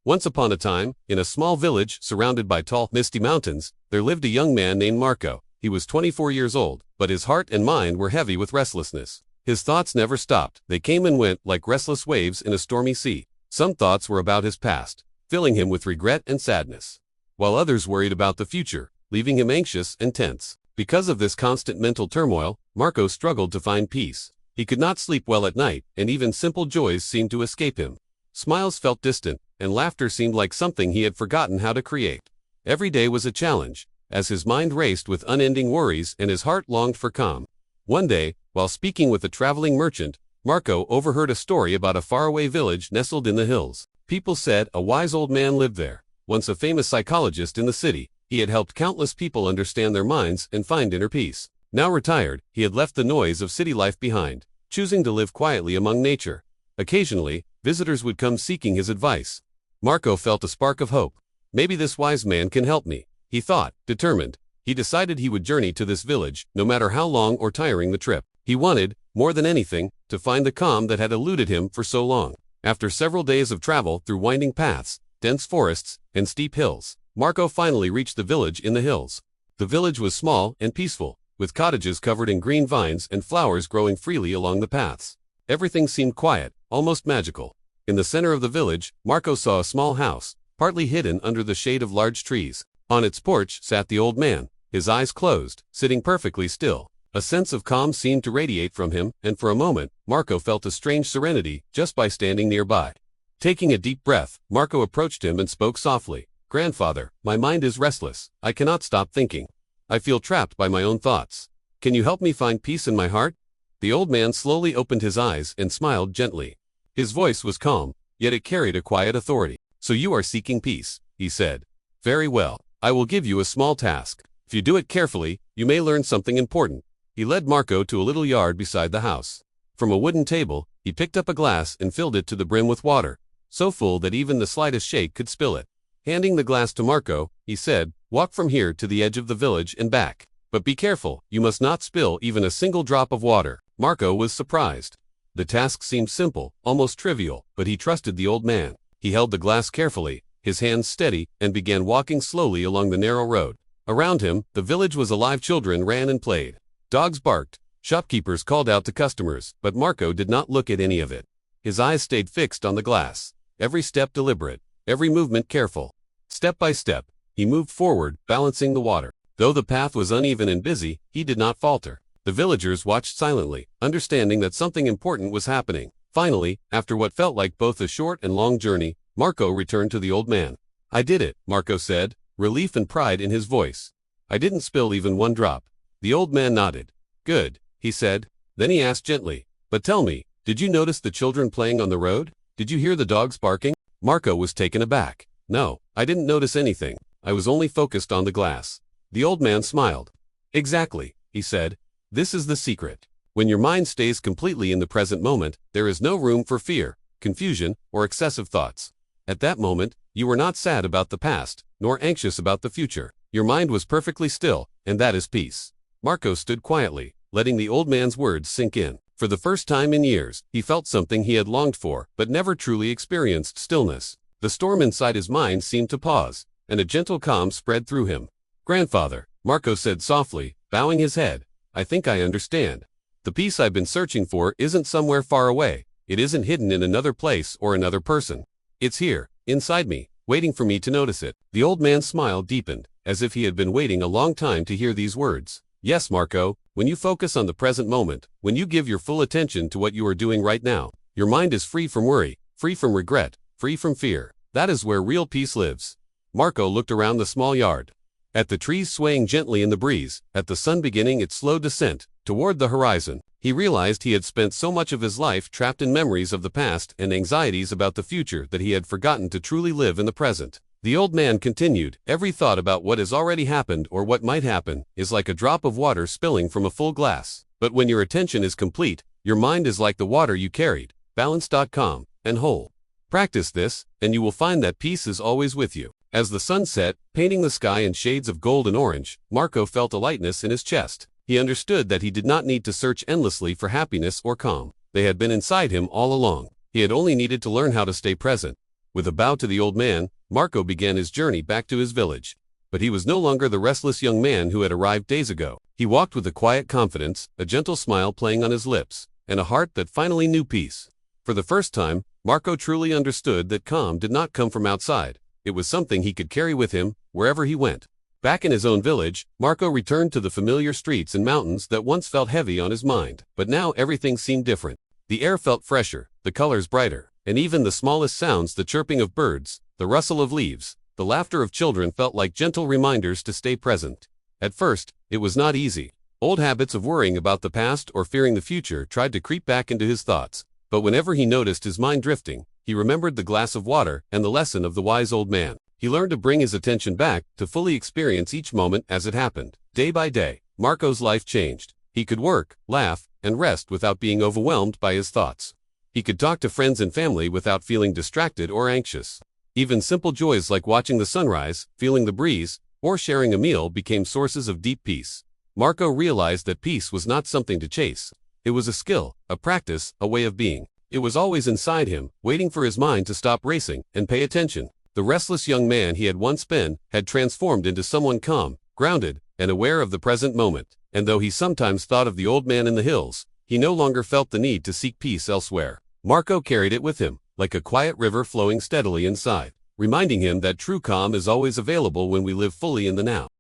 Once upon a time, in a small village surrounded by tall, misty mountains, there lived a young man named Marco. He was 24 years old, but his heart and mind were heavy with restlessness. His thoughts never stopped. They came and went like restless waves in a stormy sea. Some thoughts were about his past, filling him with regret and sadness, while others worried about the future, leaving him anxious and tense. Because of this constant mental turmoil, Marco struggled to find peace. He could not sleep well at night, and even simple joys seemed to escape him. Smiles felt distant, and laughter seemed like something he had forgotten how to create. Every day was a challenge, as his mind raced with unending worries and his heart longed for calm. One day, while speaking with a traveling merchant, Marco overheard a story about a faraway village nestled in the hills. People said a wise old man lived there. Once a famous psychologist in the city, he had helped countless people understand their minds and find inner peace. Now retired, he had left the noise of city life behind, choosing to live quietly among nature. Occasionally, visitors would come seeking his advice. Marco felt a spark of hope. Maybe this wise man can help me, he thought, determined. He decided he would journey to this village, no matter how long or tiring the trip. He wanted, more than anything, to find the calm that had eluded him for so long. After several days of travel through winding paths, dense forests, and steep hills, Marco finally reached the village in the hills. The village was small and peaceful, with cottages covered in green vines and flowers growing freely along the paths. Everything seemed quiet, almost magical. In the center of the village, Marco saw a small house, partly hidden under the shade of large trees. On its porch sat the old man, his eyes closed, sitting perfectly still. A sense of calm seemed to radiate from him, and for a moment, Marco felt a strange serenity just by standing nearby. Taking a deep breath, Marco approached him and spoke softly. "Grandfather, my mind is restless. I cannot stop thinking. I feel trapped by my own thoughts. Can you help me find peace in my heart?" The old man slowly opened his eyes and smiled gently. His voice was calm, yet it carried a quiet authority. "So you are seeking peace," he said. "Very well. I will give you a small task. If you do it carefully, you may learn something important." He led Marco to a little yard beside the house. From a wooden table, he picked up a glass and filled it to the brim with water, so full that even the slightest shake could spill it. Handing the glass to Marco, he said, "Walk from here to the edge of the village and back. But be careful, you must not spill even a single drop of water." Marco was surprised. The task seemed simple, almost trivial, but he trusted the old man. He held the glass carefully, his hands steady, and began walking slowly along the narrow road. Around him, the village was alive. Children ran and played. Dogs barked. Shopkeepers called out to customers, but Marco did not look at any of it. His eyes stayed fixed on the glass, every step deliberate, every movement careful. Step by step, he moved forward, balancing the water. Though the path was uneven and busy, he did not falter. The villagers watched silently, understanding that something important was happening. Finally, after what felt like both a short and long journey, Marco returned to the old man. "I did it," Marco said, relief and pride in his voice. "I didn't spill even one drop." The old man nodded. "Good," he said. Then he asked gently, "But tell me, did you notice the children playing on the road? Did you hear the dogs barking?" Marco was taken aback. "No, I didn't notice anything. I was only focused on the glass." The old man smiled. "Exactly," he said. "This is the secret. When your mind stays completely in the present moment, there is no room for fear, confusion, or excessive thoughts. At that moment, you were not sad about the past, nor anxious about the future. Your mind was perfectly still, and that is peace." Marco stood quietly, letting the old man's words sink in. For the first time in years, he felt something he had longed for, but never truly experienced: stillness. The storm inside his mind seemed to pause, and a gentle calm spread through him. "Grandfather," Marco said softly, bowing his head, "I think I understand. The peace I've been searching for isn't somewhere far away. It isn't hidden in another place or another person. It's here, inside me, waiting for me to notice it." The old man's smile deepened, as if he had been waiting a long time to hear these words. "Yes, Marco, when you focus on the present moment, when you give your full attention to what you are doing right now, your mind is free from worry, free from regret, free from fear. That is where real peace lives." Marco looked around the small yard. At the trees swaying gently in the breeze, at the sun beginning its slow descent toward the horizon, he realized he had spent so much of his life trapped in memories of the past and anxieties about the future that he had forgotten to truly live in the present. The old man continued, "Every thought about what has already happened or what might happen is like a drop of water spilling from a full glass. But when your attention is complete, your mind is like the water you carried, balanced, calm, and whole. Practice this, and you will find that peace is always with you." As the sun set, painting the sky in shades of gold and orange, Marco felt a lightness in his chest. He understood that he did not need to search endlessly for happiness or calm. They had been inside him all along. He had only needed to learn how to stay present. With a bow to the old man, Marco began his journey back to his village. But he was no longer the restless young man who had arrived days ago. He walked with a quiet confidence, a gentle smile playing on his lips, and a heart that finally knew peace. For the first time, Marco truly understood that calm did not come from outside. It was something he could carry with him, wherever he went. Back in his own village, Marco returned to the familiar streets and mountains that once felt heavy on his mind. But now everything seemed different. The air felt fresher, the colors brighter, and even the smallest sounds, the chirping of birds, the rustle of leaves, the laughter of children felt like gentle reminders to stay present. At first, it was not easy. Old habits of worrying about the past or fearing the future tried to creep back into his thoughts. But whenever he noticed his mind drifting, he remembered the glass of water and the lesson of the wise old man. He learned to bring his attention back, to fully experience each moment as it happened. Day by day, Marco's life changed. He could work, laugh, and rest without being overwhelmed by his thoughts. He could talk to friends and family without feeling distracted or anxious. Even simple joys like watching the sunrise, feeling the breeze, or sharing a meal became sources of deep peace. Marco realized that peace was not something to chase. It was a skill, a practice, a way of being. It was always inside him, waiting for his mind to stop racing and pay attention. The restless young man he had once been had transformed into someone calm, grounded, and aware of the present moment. And though he sometimes thought of the old man in the hills, he no longer felt the need to seek peace elsewhere. Marco carried it with him, like a quiet river flowing steadily inside, reminding him that true calm is always available when we live fully in the now.